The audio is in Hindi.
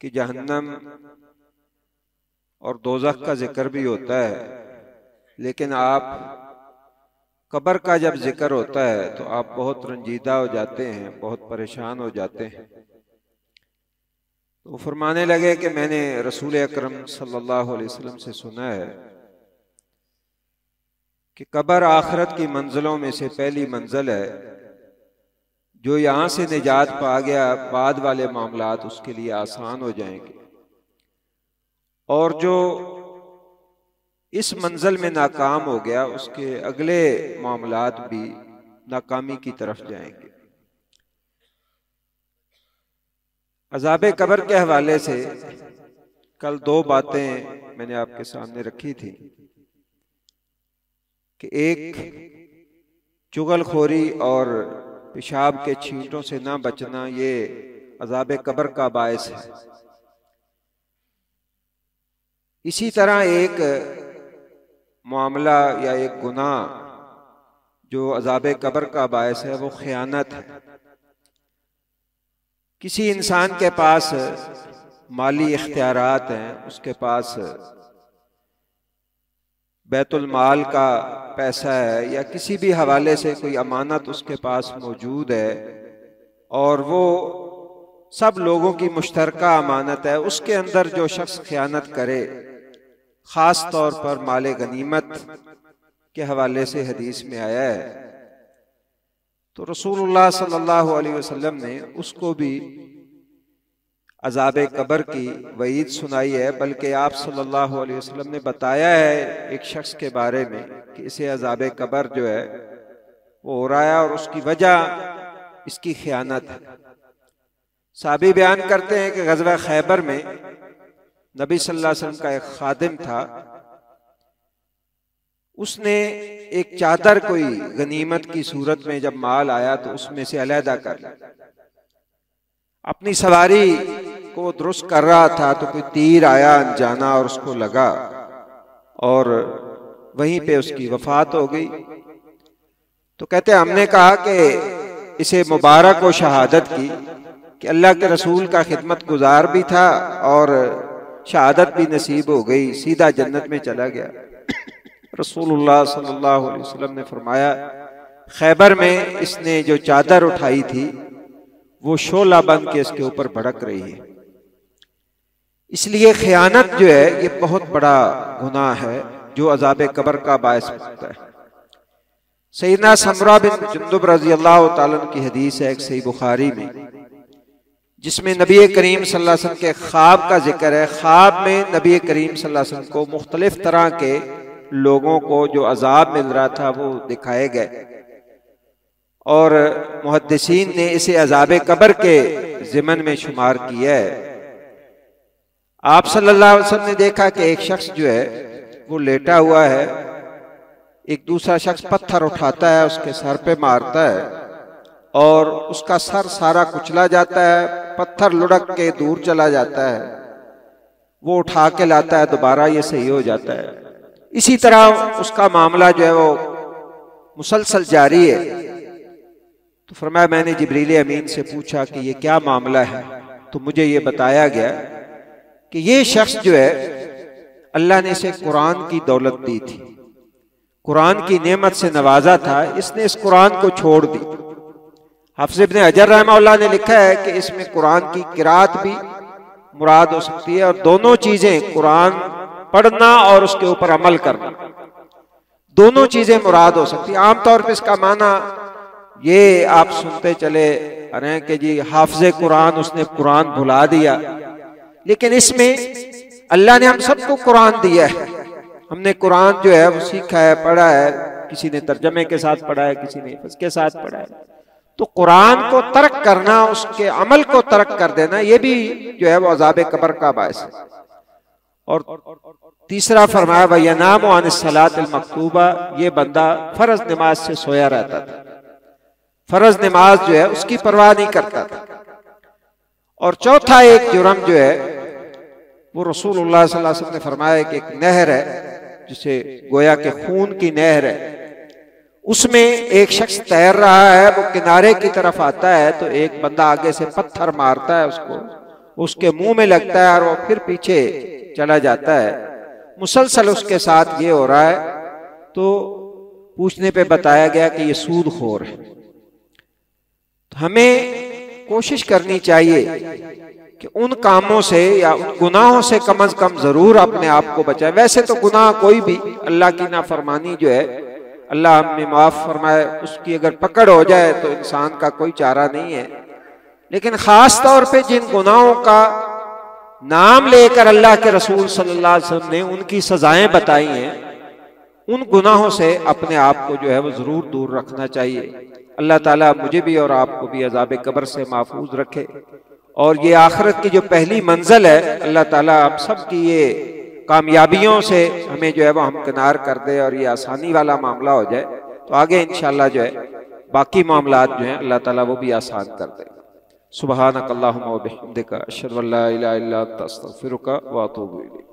कि जहन्नम और दोज़ख का जिक्र भी होता है, लेकिन आप कब्र का जब जिक्र होता है तो आप बहुत रंजीदा हो जाते हैं, बहुत परेशान हो जाते हैं। तो फरमाने लगे कि मैंने रसूल अकरम सल्लल्लाहु अलैहि वसल्लम से सुना है कि कब्र आखिरत की मंजिलों में से पहली मंजिल है। जो यहाँ से निजात पा गया, बाद वाले मामलात उसके लिए आसान हो जाएंगे, और जो इस मंजिल में नाकाम हो गया उसके अगले मामलात भी नाकामी की तरफ जाएंगे। अज़ाबे कब्र के हवाले से कल दो बातें मैंने आपके सामने रखी थी कि एक, चुगलखोरी और पेशाब के छींटों से ना बचना ये अज़ाबे कब्र का बायस है। इसी तरह एक मामला या एक गुनाह जो अज़ाबे कब्र का बायस है वो खयानत है। किसी इंसान के पास माली इख्तियारात हैं, उसके पास बैतुल माल का पैसा है या किसी भी हवाले से कोई अमानत उसके पास मौजूद है और वो सब लोगों की मुश्तरका अमानत है, उसके अंदर जो शख्स खयानत करे, खास तौर पर माले गनीमत के हवाले से हदीस में आया है, तो रसूलुल्लाह सल्लल्लाहु अलैहि वसल्लम ने उसको भी अज़ाबे कब्र की वईद सुनाई है। बल्कि आप सल्लल्लाहु अलैहि वसल्लम ने बताया है एक शख्स के बारे में कि इसे अज़ाबे कब्र जो है वो हो रहा है और उसकी वजह इसकी खयानत है। साहबी बयान करते हैं कि ग़ज़वा खैबर में नबी सल्लल्लाहु अलैहि वसल्लम का एक खादिम था, उसने एक चादर कोई गनीमत की सूरत में जब माल आया तो उसमें से अलहदा कर लिया। अपनी सवारी को दुरुस्त कर रहा था तो कोई तीर आया अनजाना और उसको लगा और वहीं पे उसकी वफात हो गई। तो कहते हमने कहा कि इसे मुबारक हो शहादत की कि अल्लाह के रसूल का खिदमत गुजार भी था और शहादत भी नसीब हो गई, सीधा जन्नत में चला गया। रसूलुल्लाह सल्लल्लाहु अलैहि वसल्लम ने फरमाया, खैबर में इसने जो चादर उठाई थी वो शोला बन के इसके ऊपर भड़क रही है। इसलिए खयानत जो है ये बहुत बड़ा गुनाह है जो अज़ाबे कब्र का बायस बनता है। सैयदना समरा बिन जुंदुब रज़ी अल्लाह ताला की हदीस है एक सही बुखारी में, जिसमें नबी करीम सल्लल्लाहु अलैहि वसल्लम के ख्वाब का जिक्र है। ख्वाब में नबी करीम सल्लल्लाहु अलैहि वसल्लम को मुख्तलिफ तरह के लोगों को जो अजाब मिल रहा था वो दिखाए गए और मुहद्दिसीन ने इसे अज़ाबे कब्र के ज़िमन में शुमार किया है। आप सल्लल्लाहु अलैहि वसल्लम ने देखा कि एक शख्स जो है वो लेटा हुआ है, एक दूसरा शख्स पत्थर उठाता है, उसके सर पे मारता है और उसका सर सारा कुचला जाता है, पत्थर लुढ़क के दूर चला जाता है, वो उठा के लाता है, दोबारा ये सही हो जाता है। इसी तरह उसका मामला जो है वो मुसलसल जारी है। तो फरमाया मैंने जिब्रील अमीन से पूछा कि ये क्या मामला है, तो मुझे ये बताया गया कि ये शख्स जो है अल्लाह ने इसे कुरान की दौलत दी थी, कुरान की नेमत से नवाजा था, इसने इस कुरान को छोड़ दी। हाफिज इब्न हजर रहमतुल्लाह ने लिखा है कि इसमें कुरान की किरात भी मुराद हो सकती है और दोनों चीजें, कुरान पढ़ना और उसके ऊपर अमल करना, दोनों चीजें मुराद हो सकती है। आमतौर पर इसका माना ये आप सुनते चले अरे कि जी हाफिज कुरान, उसने कुरान भुला दिया, लेकिन इसमें अल्लाह ने हम सबको कुरान दिया है। हमने कुरान जो है वो सीखा है, पढ़ा है, किसी ने तर्जमे के साथ पढ़ा है, किसी ने हिफ्ज़ के साथ पढ़ा है। तो कुरान को तर्क करना, उसके अमल को तर्क कर देना, ये भी जो है वो अज़ाबे कब्र का बायस है। और तीसरा फरमाया वयनामु अनिस सलातिल मक्तूबा, ये बंदा फर्ज नमाज से सोया रहता था, फर्ज नमाज जो है उसकी परवाह नहीं करता था। और चौथा एक जुर्म जो है वो रसूलुल्लाह सल्लल्लाहु अलैहि वसल्लम ने फरमाया कि एक नहर है जिसे गोया के खून की नहर है, उसमें एक शख्स तैर रहा है, वो किनारे की तरफ आता है तो एक बंदा आगे से पत्थर मारता है उसको उसके मुंह में लगता है और वो फिर पीछे चला जाता है, मुसलसल उसके साथ ये हो रहा है। तो पूछने पे बताया गया कि ये सूदखोर है। तो हमें कोशिश करनी चाहिए कि उन कामों से या उन गुनाहों से कम से कम जरूर अपने आप को बचाए। वैसे तो गुनाह कोई भी, अल्लाह की नाफरमानी जो है, अल्लाह हमें माफ फरमाए, उसकी अगर पकड़ हो जाए तो इंसान का कोई चारा नहीं है। लेकिन खास तौर पे जिन गुनाहों का नाम लेकर अल्लाह के रसूल सल्लल्लाहु अलैहि वसल्लम ने उनकी सजाएं बताई हैं, उन गुनाहों से अपने आप को जो है वो जरूर दूर रखना चाहिए। अल्लाह ताला मुझे भी और आपको भी अज़ाब कब्र से महफूज रखे, और ये आखिरत की जो पहली मंजिल है, अल्लाह ताला हम सब की ये कामयाबियों से हमें जो है वो हमकिनार कर दे और ये आसानी वाला मामला हो जाए। तो आगे इंशाअल्लाह जो है बाकी मामलात जो हैं अल्लाह ताला वो भी आसान कर दे। सुब्हानक अल्लाहुम्मा व बिहम्दिका अशहदु अल्ला इलाहा इल्ला अंता अस्तगफिरुका व अतूबु इलैक।